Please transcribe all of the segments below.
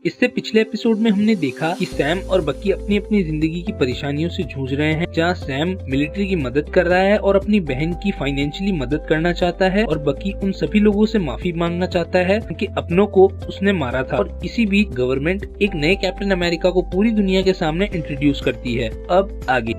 इससे पिछले एपिसोड में हमने देखा कि सैम और बकी अपनी अपनी जिंदगी की परेशानियों से जूझ रहे हैं, जहां सैम मिलिट्री की मदद कर रहा है और अपनी बहन की फाइनेंशियली मदद करना चाहता है, और बकी उन सभी लोगों से माफी मांगना चाहता है उनके अपनों को उसने मारा था। और इसी बीच गवर्नमेंट एक नए कैप्टन अमेरिका को पूरी दुनिया के सामने इंट्रोड्यूस करती है। अब आगे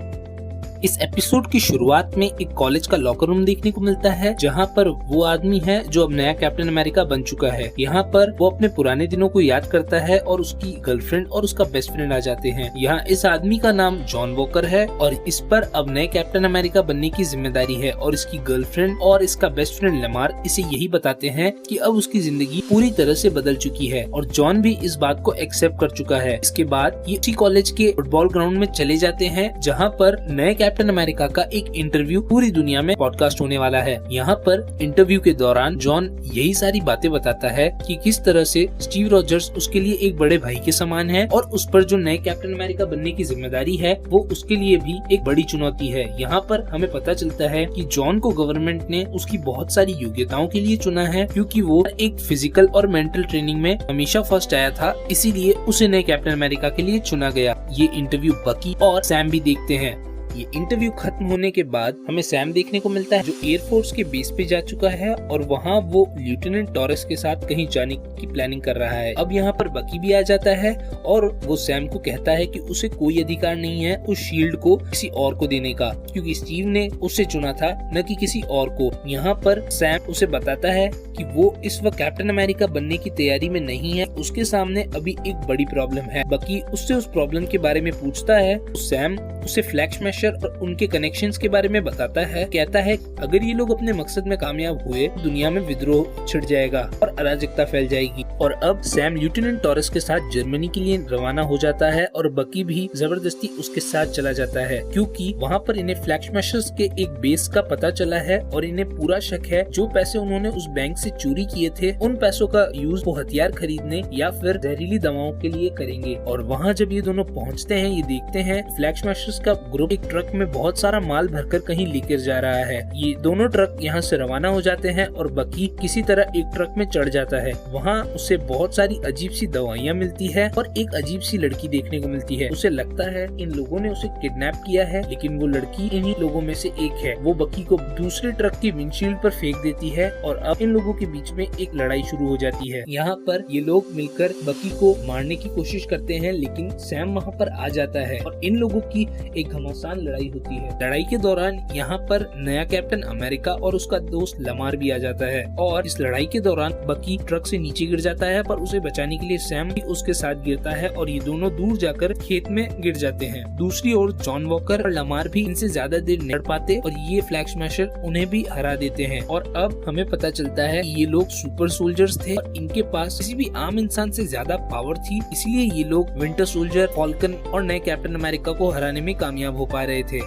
इस एपिसोड की शुरुआत में एक कॉलेज का लॉकर रूम देखने को मिलता है, जहां पर वो आदमी है जो अब नया कैप्टन अमेरिका बन चुका है। यहाँ पर वो अपने पुराने दिनों को याद करता है और उसकी गर्लफ्रेंड और उसका बेस्ट फ्रेंड आ जाते हैं। यहाँ इस आदमी का नाम जॉन वॉकर है और इस पर अब नए कैप्टन अमेरिका बनने की जिम्मेदारी है, और इसकी गर्लफ्रेंड और इसका बेस्ट फ्रेंड लमार इसे यही बताते हैं कि अब उसकी जिंदगी पूरी तरह से बदल चुकी है, और जॉन भी इस बात को एक्सेप्ट कर चुका है। इसके बाद ये उसी कॉलेज के फुटबॉल ग्राउंड में चले जाते हैं, जहाँ पर नए कैप्टन अमेरिका का एक इंटरव्यू पूरी दुनिया में पॉडकास्ट होने वाला है। यहाँ पर इंटरव्यू के दौरान जॉन यही सारी बातें बताता है कि किस तरह से स्टीव रॉजर्स उसके लिए एक बड़े भाई के समान है, और उस पर जो नए कैप्टन अमेरिका बनने की जिम्मेदारी है वो उसके लिए भी एक बड़ी चुनौती है। यहाँ पर हमें पता चलता है कि जॉन को गवर्नमेंट ने उसकी बहुत सारी योग्यताओं के लिए चुना है, क्योंकि वो एक फिजिकल और मेंटल ट्रेनिंग में हमेशा फर्स्ट आया था, इसीलिए उसे नए कैप्टन अमेरिका के लिए चुना गया। ये इंटरव्यू बकी और सैम भी देखते हैं। ये इंटरव्यू खत्म होने के बाद हमें सैम देखने को मिलता है जो एयरफोर्स के बेस पे जा चुका है, और वहाँ वो लेफ्टिनेंट टॉरस के साथ कहीं जाने की प्लानिंग कर रहा है। अब यहाँ पर बकी भी आ जाता है और वो सैम को कहता है कि उसे कोई अधिकार नहीं है उस शील्ड को किसी और को देने का, क्योंकि स्टीव ने उसे चुना था न कि किसी और को। यहाँ पर सैम उसे बताता है कि वो इस वक्त कैप्टन अमेरिका बनने की तैयारी में नहीं है, उसके सामने अभी एक बड़ी प्रॉब्लम है। बकी उससे उस प्रॉब्लम के बारे में पूछता है, सैम उसे फ्लैग स्मैशर और उनके कनेक्शंस के बारे में बताता है। कहता है अगर ये लोग अपने मकसद में कामयाब हुए, दुनिया में विद्रोह छिड़ जाएगा और अराजकता फैल जाएगी। और अब सैम लेफ्टिनेंट टॉरस के साथ जर्मनी के लिए रवाना हो जाता है, और बकी भी जबरदस्ती उसके साथ चला जाता है, क्योंकि वहाँ पर इन्हें फ्लैग स्मैशर्स के एक बेस का पता चला है, और इन्हें पूरा शक है जो पैसे उन्होंने उस बैंक से चोरी किए थे उन पैसों का यूज वो हथियार खरीदने या फिर जहरीली दवाओं के लिए करेंगे। और वहाँ जब ये दोनों पहुँचते हैं, ये देखते हैं फ्लैग स्मैशर्स का ग्रुप एक ट्रक में बहुत सारा माल भरकर कहीं लेकर जा रहा है। ये दोनों ट्रक यहाँ से रवाना हो जाते हैं, और बकी किसी तरह एक ट्रक में चढ़ जाता है। वहाँ उसे बहुत सारी अजीब सी दवाइयाँ मिलती है और एक अजीब सी लड़की देखने को मिलती है। उसे लगता है इन लोगों ने उसे किडनैप किया है, लेकिन वो लड़की इन्हीं लोगों में से एक है। वो बकी को दूसरे ट्रक की विंडशील्ड पर फेंक देती है, और अब इन लोगों के बीच में एक लड़ाई शुरू हो जाती है। यहाँ पर ये लोग मिलकर बकी को मारने की कोशिश करते हैं, लेकिन सैम वहाँ पर आ जाता है और इन लोगों की एक घमासान लड़ाई होती है। लड़ाई के दौरान यहाँ पर नया कैप्टन अमेरिका और उसका दोस्त लमार भी आ जाता है, और इस लड़ाई के दौरान बकी ट्रक से नीचे गिर जाता है, पर उसे बचाने के लिए सैम भी उसके साथ गिरता है, और ये दोनों दूर जाकर खेत में गिर जाते हैं। दूसरी ओर जॉन वॉकर और लमार भी इनसे ज्यादा देर नहीं लड़ पाते, और ये फ्लैग स्मैशर उन्हें भी हरा देते हैं। और अब हमें पता चलता है ये लोग सुपर सोल्जर्स थे, और इनके पास किसी भी आम इंसान से ज्यादा पावर थी, इसलिए ये लोग विंटर सोल्जर, फॉल्कन और नए कैप्टन अमेरिका को हराने में कामयाब हो पा रहे थे।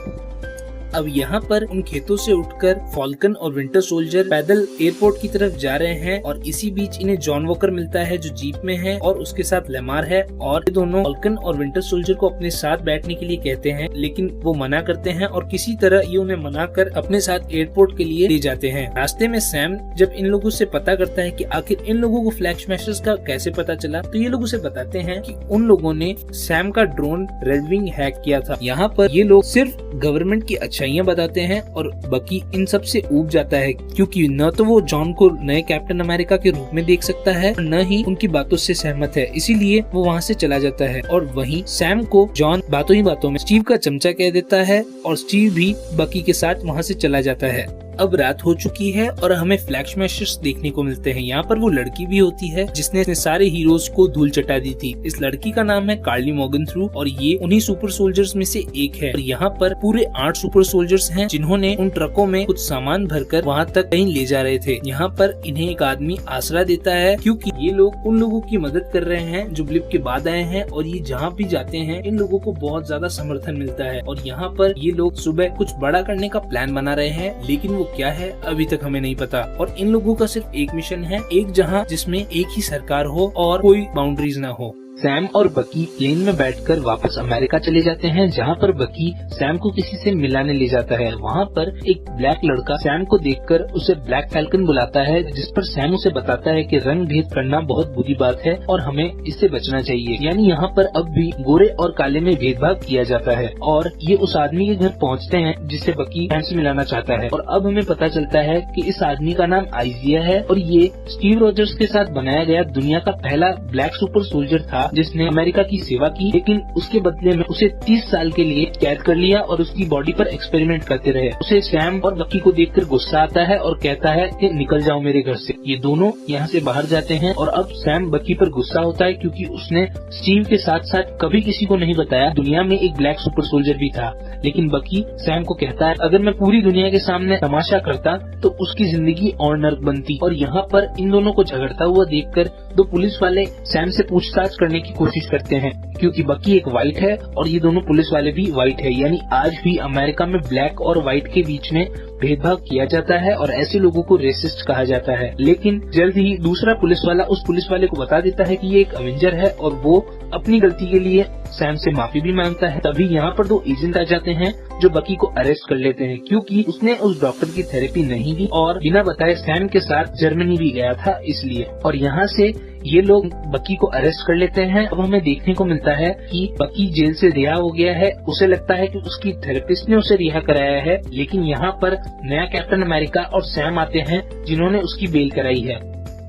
अब यहाँ पर उन खेतों से उठकर फॉल्कन और विंटर सोल्जर पैदल एयरपोर्ट की तरफ जा रहे हैं, और इसी बीच इन्हें जॉन वॉकर मिलता है जो जीप में है, और उसके साथ लेमार है, और ये दोनों फॉल्कन और विंटर सोल्जर को अपने साथ बैठने के लिए कहते हैं, लेकिन वो मना करते हैं, और किसी तरह ये उन्हें मना कर अपने साथ एयरपोर्ट के लिए ले जाते हैं। रास्ते में सैम जब इन लोगों से पता करता है कि आखिर इन लोगों को फ्लैग स्मैशर्स का कैसे पता चला, तो ये लोग उसे बताते हैं कि उन लोगों ने सैम का ड्रोन रेडविंग हैक किया था। यहाँ पर ये लोग सिर्फ गवर्नमेंट की अच्छाइयाँ बताते हैं, और बकी इन सब से ऊब जाता है, क्योंकि न तो वो जॉन को नए कैप्टन अमेरिका के रूप में देख सकता है, न ही उनकी बातों से सहमत है, इसीलिए वो वहाँ से चला जाता है। और वहीं सैम को जॉन बातों ही बातों में स्टीव का चमचा कह देता है, और स्टीव भी बकी के साथ वहाँ से चला जाता है। अब रात हो चुकी है और हमें फ्लैग स्मैशर्स देखने को मिलते हैं। यहाँ पर वो लड़की भी होती है जिसने सारे हीरोज को धूल चटा दी थी। इस लड़की का नाम है कार्ली मॉर्गनथ्रू, और ये उन्हीं सुपर सोल्जर्स में से एक है। और यहाँ पर पूरे 8 सुपर सोल्जर्स हैं जिन्होंने उन ट्रकों में कुछ सामान भरकर वहाँ तक कहीं ले जा रहे थे। यहाँ पर इन्हें एक आदमी आसरा देता है, क्योंकि ये लोग उन लोगों की मदद कर रहे हैं जो ब्लिप के बाद आए हैं, और ये जहाँ भी जाते हैं इन लोगों को बहुत ज्यादा समर्थन मिलता है। और यहाँ पर ये लोग सुबह कुछ बड़ा करने का प्लान बना रहे हैं, लेकिन वो क्या है अभी तक हमें नहीं पता। और इन लोगों का सिर्फ एक मिशन है, एक जहां जिसमें एक ही सरकार हो और कोई बाउंड्रीज ना हो। सैम और बकी प्लेन में बैठकर वापस अमेरिका चले जाते हैं, जहाँ पर बकी सैम को किसी से मिलाने ले जाता है। वहाँ पर एक ब्लैक लड़का सैम को देखकर उसे ब्लैक फैल्कन बुलाता है, जिस पर सैम उसे बताता है कि रंग भेद करना बहुत बुरी बात है और हमें इससे बचना चाहिए। यानी यहाँ पर अब भी गोरे और काले में भेदभाव किया जाता है। और ये उस आदमी के घर पहुँचते हैं जिससे बकी सैम से मिलाना चाहता है। और अब हमें पता चलता है कि इस आदमी का नाम आइजिया है और ये स्टीव रॉजर्स के साथ बनाया गया दुनिया का पहला ब्लैक सुपर सोल्जर था, जिसने अमेरिका की सेवा की, लेकिन उसके बदले में उसे 30 साल के लिए कैद कर लिया और उसकी बॉडी पर एक्सपेरिमेंट करते रहे। उसे सैम और बकी को देखकर गुस्सा आता है और कहता है कि निकल जाओ मेरे घर से। ये दोनों यहाँ से बाहर जाते हैं और अब सैम बकी पर गुस्सा होता है क्योंकि उसने स्टीव के साथ साथ कभी किसी को नहीं बताया दुनिया में एक ब्लैक सुपर सोल्जर भी था। लेकिन बकी सैम को कहता है अगर मैं पूरी दुनिया के सामने तमाशा करता तो उसकी जिंदगी और नर्क बनती। और यहाँ पर इन दोनों को झगड़ता हुआ देखकर दो पुलिस वाले सैम से पूछताछ करने की कोशिश करते हैं, क्योंकि बकी एक व्हाइट है और ये दोनों पुलिस वाले भी व्हाइट है। यानी आज भी अमेरिका में ब्लैक और व्हाइट के बीच में भेदभाव किया जाता है और ऐसे लोगों को रेसिस्ट कहा जाता है। लेकिन जल्द ही दूसरा पुलिस वाला उस पुलिस वाले को बता देता है कि ये एक अवेंजर है और वो अपनी गलती के लिए सैम से माफी भी मांगता है। तभी यहाँ पर दो एजेंट आ जाते हैं जो बकी को अरेस्ट कर लेते हैं, क्योंकि उसने उस डॉक्टर की थेरेपी नहीं दी और बिना बताए सैम के साथ जर्मनी भी गया था इसलिए। और यहाँ से ये लोग बकी को अरेस्ट कर लेते हैं। अब हमें देखने को मिलता है कि बकी जेल से रिहा हो गया है। उसे लगता है कि उसकी थेरेपिस्ट ने उसे रिहा कराया है, लेकिन यहाँ पर नया कैप्टन अमेरिका और सैम आते हैं जिन्होंने उसकी बेल कराई है।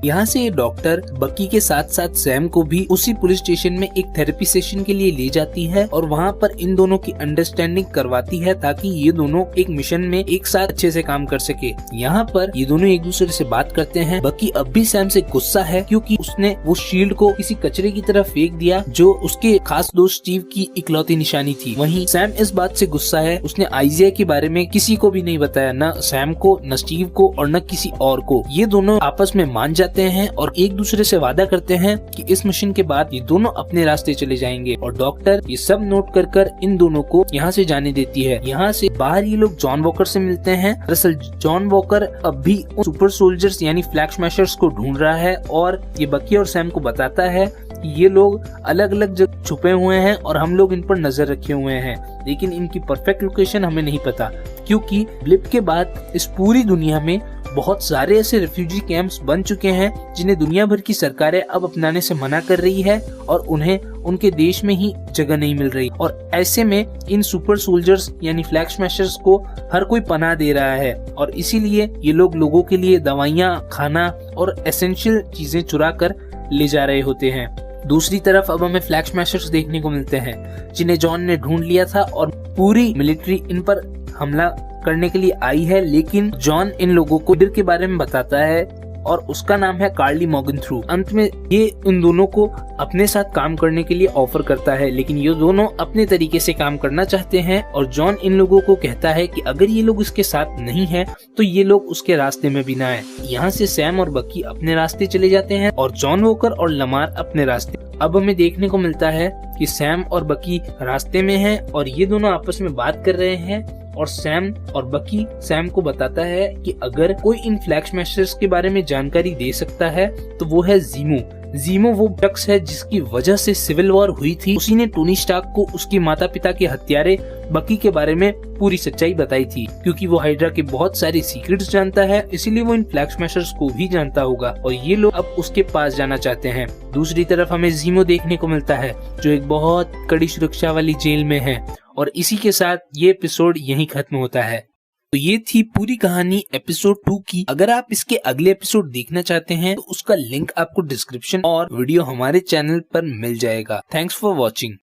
यहाँ से ये डॉक्टर बकी के साथ साथ सैम को भी उसी पुलिस स्टेशन में एक थेरेपी सेशन के लिए ले जाती है और वहाँ पर इन दोनों की अंडरस्टैंडिंग करवाती है ताकि ये दोनों एक मिशन में एक साथ अच्छे से काम कर सके। यहाँ पर ये दोनों एक दूसरे से बात करते हैं। बकी अब भी सैम से गुस्सा है क्योंकि उसने वो शील्ड को किसी कचरे की तरफ फेंक दिया जो उसके खास दोस्त स्टीव की इकलौती निशानी थी। वहीं सैम इस बात से गुस्सा है, उसने आइजिया के बारे में किसी को भी नहीं बताया, न सैम को, न स्टीव को और न किसी और को। ये दोनों आपस में मान जाते हैं और एक दूसरे से वादा करते हैं कि इस मिशन के बाद ये दोनों अपने रास्ते चले जाएंगे। और डॉक्टर ये सब नोट कर इन दोनों को यहाँ से जाने देती है। यहाँ से बाहर ये लोग जॉन वॉकर से मिलते हैं। दरअसल जॉन वॉकर अब भी सुपर सोल्जर्स यानी फ्लैग स्मैशर्स को ढूंढ रहा है और ये बकी और सैम को बताता है कि ये लोग अलग अलग जगह छुपे हुए हैं और हम लोग इन पर नजर रखे हुए हैं, लेकिन इनकी परफेक्ट लोकेशन हमें नहीं पता, क्योंकि ब्लिप के बाद इस पूरी दुनिया में बहुत सारे ऐसे रिफ्यूजी कैंप्स बन चुके हैं जिन्हें दुनिया भर की सरकारें अब अपनाने से मना कर रही है और उन्हें उनके देश में ही जगह नहीं मिल रही। और ऐसे में इन सुपर सोल्जर्स यानी फ्लैग स्मैशर्स को हर कोई पनाह दे रहा है और इसीलिए ये लोग लोगों के लिए दवाइयाँ, खाना और एसेंशियल चीजें चुरा कर ले जा रहे होते हैं। दूसरी तरफ अब हमें फ्लैग स्मैशर्स देखने को मिलते हैं जिन्हें जॉन ने ढूंढ लिया था और पूरी मिलिट्री इन पर हमला करने के लिए आई है, लेकिन जॉन इन लोगों को लीडर के बारे में बताता है और उसका नाम है कार्ली मॉर्गनथ्रू। अंत में ये इन दोनों को अपने साथ काम करने के लिए ऑफर करता है, लेकिन ये दोनों अपने तरीके से काम करना चाहते हैं और जॉन इन लोगों को कहता है कि अगर ये लोग इसके साथ नहीं हैं तो ये लोग उसके रास्ते में भी ना आए। यहाँ से सैम और बकी अपने रास्ते चले जाते हैं और जॉन वॉकर और लमार अपने रास्ते। अब हमें देखने को मिलता है कि सैम और बकी रास्ते में हैं और ये दोनों आपस में बात कर रहे हैं और सैम और बकी सैम को बताता है कि अगर कोई इन फ्लैग स्मैशर्स के बारे में जानकारी दे सकता है तो वो है जीमो। जीमो वो शख्स है जिसकी वजह से सिविल वॉर हुई थी। उसी ने टोनी स्टार्क को उसके माता पिता के हत्यारे बकी के बारे में पूरी सच्चाई बताई थी। क्योंकि वो हाइड्रा के बहुत सारे सीक्रेट्स जानता है, इसीलिए वो इन फ्लैग स्मैशर्स को भी जानता होगा और ये लोग अब उसके पास जाना चाहते हैं। दूसरी तरफ हमें जीमो देखने को मिलता है जो एक बहुत कड़ी सुरक्षा वाली जेल में है और इसी के साथ ये एपिसोड यहीं खत्म होता है। तो ये थी पूरी कहानी एपिसोड 2 की। अगर आप इसके अगले एपिसोड देखना चाहते हैं तो उसका लिंक आपको डिस्क्रिप्शन और वीडियो हमारे चैनल पर मिल जाएगा। Thanks for watching.